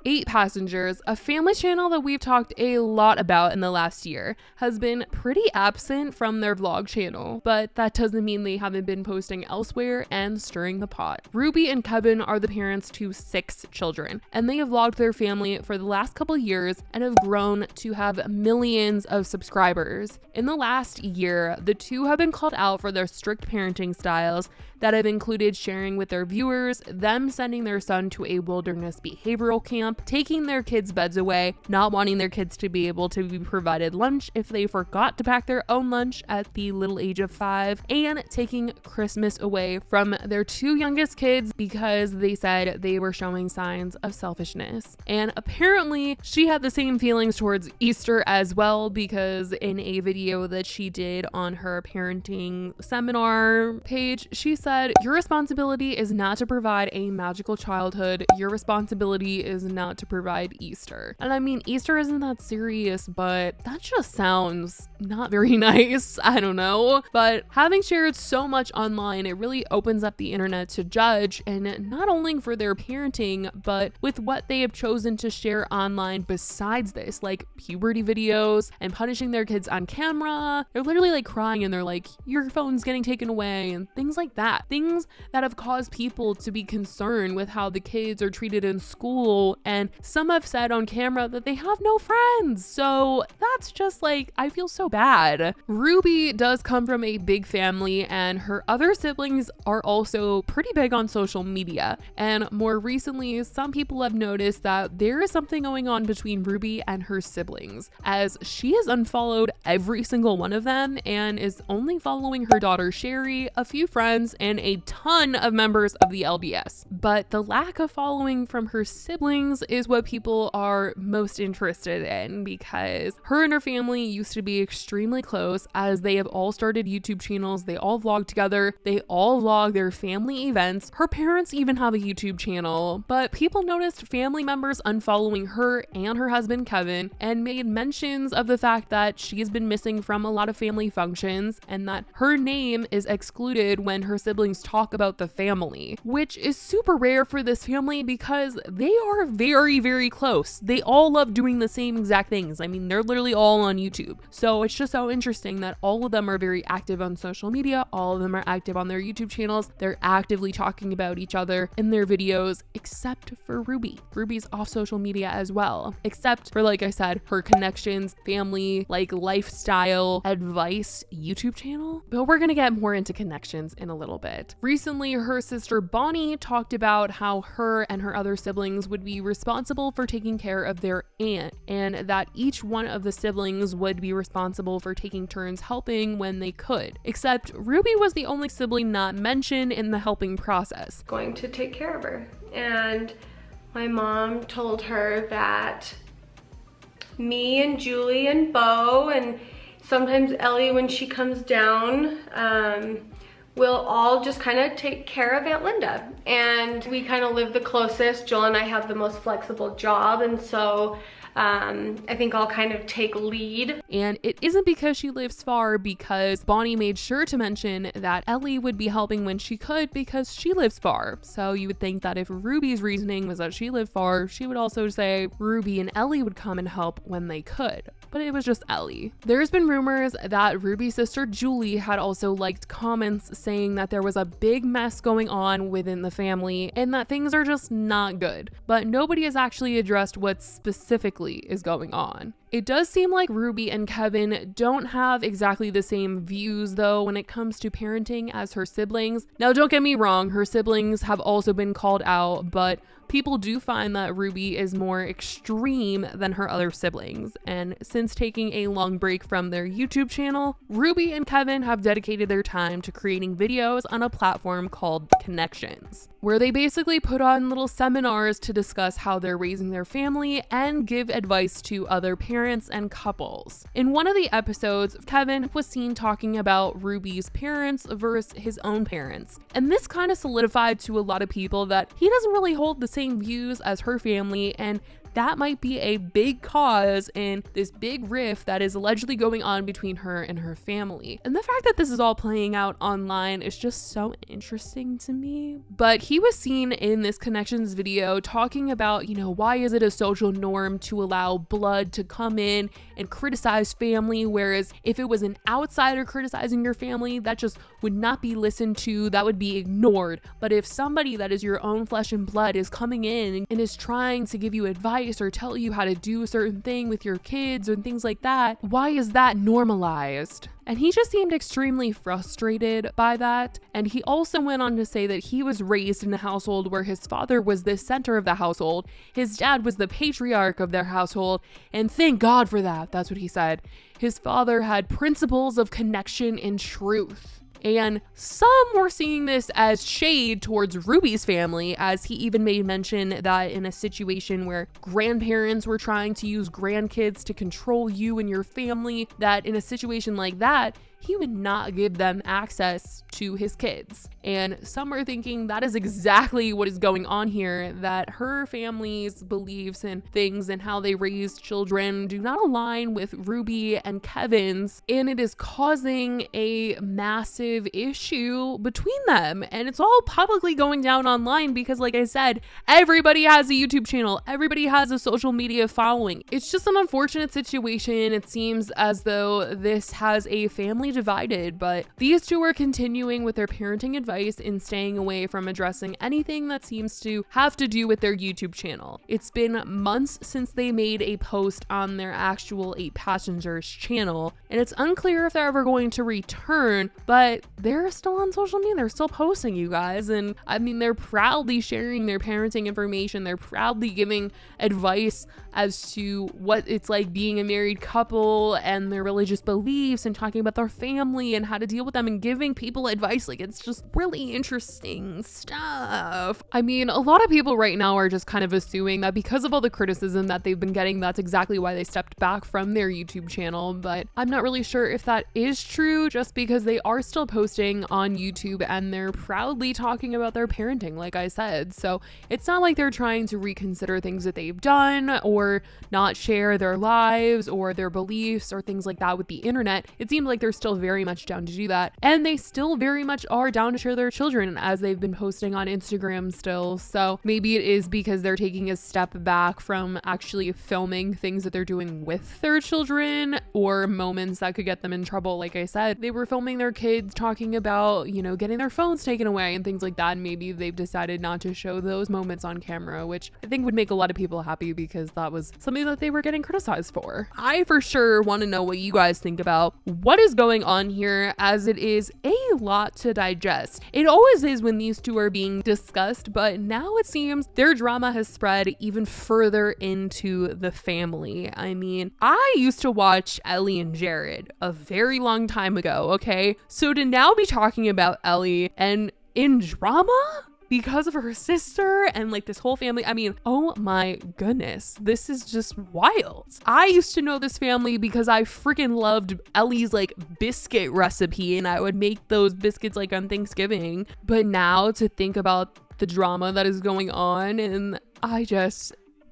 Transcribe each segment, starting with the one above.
8 passengers, a family channel that we've talked a lot about in the last year, has been pretty absent from their vlog channel, but that doesn't mean they haven't been posting elsewhere and stirring the pot. Ruby and Kevin are the parents to 6 children, and they have vlogged their family for the last couple years and have grown to have millions of subscribers. In the last year, the two have been called out for their strict parenting styles that have included sharing with their viewers, them sending their son to a wilderness behavioral camp, taking their kids' beds away, not wanting their kids to be able to be provided lunch if they forgot to pack their own lunch at the little age of 5, and taking Christmas away from their 2 youngest kids because they said they were showing signs of selfishness. And apparently she had the same feelings towards Easter as well, because in a video that she did on her parenting seminar page, she said, "Your responsibility is not to provide a magical childhood. Your responsibility is not to provide Easter." And I mean, Easter isn't that serious, but that just sounds not very nice. I don't know. But having shared so much online, it really opens up the internet to judge, and not only for their parenting, but with what they have chosen to share online besides this, like puberty videos and punishing their kids on camera. They're literally like crying and they're like, "Your phone's getting taken away," and things like that. Things that have caused people to be concerned with how the kids are treated in school, and some have said on camera that they have no friends. So that's just like, I feel so bad. Ruby does come from a big family, and her other siblings are also pretty big on social media. And more recently, some people have noticed that there is something going on between Ruby and her siblings, as she has unfollowed every single one of them and is only following her daughter Sherry, a few friends, and a ton of members of the LBS. But the lack of following from her siblings is what people are most interested in, because her and her family used to be extremely close, as they have all started YouTube channels, they all vlog together, they all vlog their family events. Her parents even have a YouTube channel, but people noticed family members unfollowing her and her husband Kevin, and made mentions of the fact that she has been missing from a lot of family functions, and that her name is excluded when her siblings talk about the family, which is super rare for this family because they are very, very close. They all love doing the same exact things. I mean, they're literally all on YouTube. So it's just so interesting that all of them are very active on social media. All of them are active on their YouTube channels. They're actively talking about each other in their videos, except for Ruby. Ruby's off social media as well, except for, like I said, her connections, family, like lifestyle advice YouTube channel. But we're gonna get more into connections in a little bit. Recently, her sister Bonnie talked about how her and her other siblings would be responsible for taking care of their aunt, and that each one of the siblings would be responsible for taking turns helping when they could. Except Ruby was the only sibling not mentioned in the helping process. Going to take care of her. And my mom told her that me and Julie and Bo, and sometimes Ellie when she comes down, we'll all just kind of take care of Aunt Linda. And we kind of live the closest. Joel and I have the most flexible job, and so I think I'll kind of take lead. And it isn't because she lives far, because Bonnie made sure to mention that Ellie would be helping when she could because she lives far. So you would think that if Ruby's reasoning was that she lived far, she would also say Ruby and Ellie would come and help when they could. But it was just Ellie. There's been rumors that Ruby's sister Julie had also liked comments saying that there was a big mess going on within the family and that things are just not good. But nobody has actually addressed what specifically is going on. It does seem like Ruby and Kevin don't have exactly the same views though when it comes to parenting as her siblings. Now don't get me wrong, her siblings have also been called out, but people do find that Ruby is more extreme than her other siblings. And since taking a long break from their YouTube channel, Ruby and Kevin have dedicated their time to creating videos on a platform called Connections, where they basically put on little seminars to discuss how they're raising their family and give advice to other parents and couples. In one of the episodes, Kevin was seen talking about Ruby's parents versus his own parents. And this kind of solidified to a lot of people that he doesn't really hold the same views as her family, and that might be a big cause in this big rift that is allegedly going on between her and her family. And the fact that this is all playing out online is just so interesting to me. But he was seen in this Connections video talking about, you know, why is it a social norm to allow blood to come in and criticize family, whereas if it was an outsider criticizing your family, that just would not be listened to, that would be ignored. But if somebody that is your own flesh and blood is coming in and is trying to give you advice or tell you how to do a certain thing with your kids and things like that, why is that normalized? And he just seemed extremely frustrated by that. And he also went on to say that he was raised in a household where his father was the center of the household. His dad was the patriarch of their household. And thank God for that. That's what he said. His father had principles of connection and truth. And some were seeing this as shade towards Ruby's family, as he even made mention that in a situation where grandparents were trying to use grandkids to control you and your family, that in a situation like that, he would not give them access to his kids. And some are thinking that is exactly what is going on here, that her family's beliefs and things and how they raise children do not align with Ruby and Kevin's, and it is causing a massive issue between them. And it's all publicly going down online because, like I said, everybody has a YouTube channel, everybody has a social media following. It's just an unfortunate situation. It seems as though this has a family divided, but these two are continuing with their parenting advice and staying away from addressing anything that seems to have to do with their YouTube channel. It's been months since they made a post on their actual 8 Passengers channel, and it's unclear if they're ever going to return, but they're still on social media. They're still posting, you guys, and I mean, they're proudly sharing their parenting information. They're proudly giving advice as to what it's like being a married couple and their religious beliefs and talking about their family and how to deal with them and giving people advice. Like, it's just really interesting stuff. I mean, a lot of people right now are just kind of assuming that because of all the criticism that they've been getting, that's exactly why they stepped back from their YouTube channel, but I'm not really sure if that is true, just because they are still posting on YouTube and they're proudly talking about their parenting, like I said. So it's not like they're trying to reconsider things that they've done or not share their lives or their beliefs or things like that with the internet. It seems like they're still very much down to do that, and they still very much are down to share their children, as they've been posting on Instagram still. So maybe it is because they're taking a step back from actually filming things that they're doing with their children or moments that could get them in trouble. Like I said, they were filming their kids talking about, you know, getting their phones taken away and things like that, and maybe they've decided not to show those moments on camera, which I think would make a lot of people happy because that was something that they were getting criticized for. I for sure want to know what you guys think about what is going on here, as it is a lot to digest. It always is when these two are being discussed, but now it seems their drama has spread even further into the family. I mean, I used to watch Ellie and Jared a very long time ago, okay? So to now be talking about Ellie and in drama because of her sister and like this whole family, I mean, oh my goodness, this is just wild. I used to know this family because I freaking loved Ellie's like biscuit recipe, and I would make those biscuits like on Thanksgiving. But now to think about the drama that is going on, and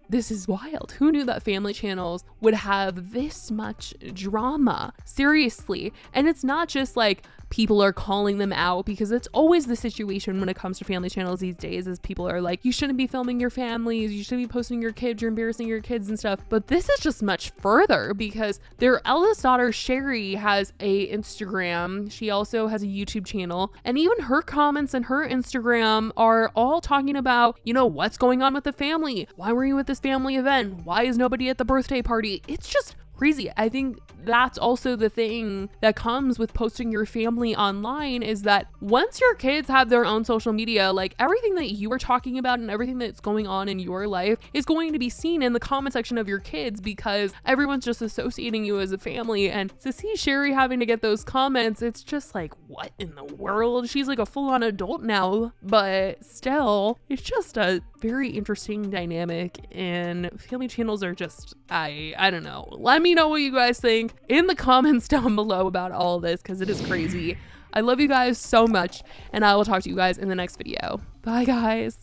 this is wild. Who knew that family channels would have this much drama? Seriously. And it's not just like people are calling them out, because it's always the situation when it comes to family channels these days, is people are like, you shouldn't be filming your families, you shouldn't be posting your kids, you're embarrassing your kids and stuff. But this is just much further, because their eldest daughter Sherry has a Instagram. She also has a YouTube channel, and even her comments and her Instagram are all talking about, you know, what's going on with the family? Why were you at this family event? Why is nobody at the birthday party? It's just crazy. I think that's also the thing that comes with posting your family online, is that once your kids have their own social media, like everything that you are talking about and everything that's going on in your life is going to be seen in the comment section of your kids, because everyone's just associating you as a family. And to see Sherry having to get those comments, it's just like, what in the world? She's like a full-on adult now, but still, it's just a very interesting dynamic, and family channels are just, I don't know. Let me know what you guys think in the comments down below about all of this, because it is crazy. I love you guys so much, and I will talk to you guys in the next video. Bye, guys.